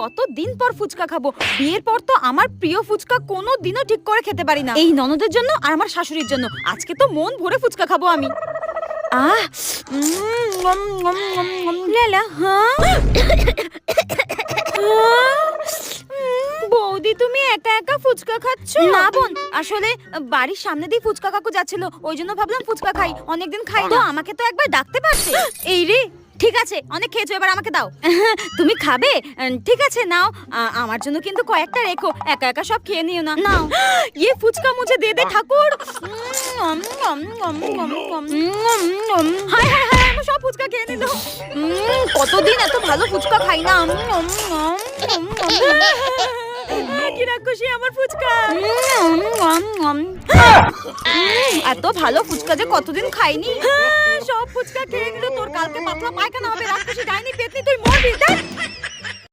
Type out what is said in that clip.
কতদিন পর ফুচকা খাবো। বিয়ের পর তো আমার প্রিয় ফুচকা কোনোদিনও ঠিক করে খেতে পারি না। এই ননদের জন্য আর আমার শাশুড়ির জন্য আজকে তো মন ভরে ফুচকা খাবো আমি। লেলা, বৌদি তুমি একা একা ফুচকা খাচ্ছ? না বোন, আসলে বাড়ির সামনে দিয়ে ফুচকা কাকু যাচ্ছিল, ওই জন্য ভাবলাম ফুচকা খাই, অনেকদিন খাই তো। আমাকে তো একবার ডাকতে পারতে। এই রে, ঠিক আছে, অনেক খেয়েছো, এবার আমাকে দাও। তুমি খাবে? ঠিক আছে নাও, আমার জন্য কিন্তু কয়েকটা রেখো, একা একা সব খেয়ে নিও না। নাও। ये ফুচকা মুঝে দে দে ঠাকুর। হায় হায় হায়, আমি সব ফুচকা খেয়ে নিল। কতদিন এত ভালো ফুচকা খাই না। কি রাক্ষসী আমার ফুচকা। এত ভালো ফুচকা যে কতদিন খাইনি। সব ফুচকা খেয়ে নিল। তোর কালকে পাতলা পায়খানা হবে, রাক্ষসী ডাইনি পেতনি, তুই মরবি।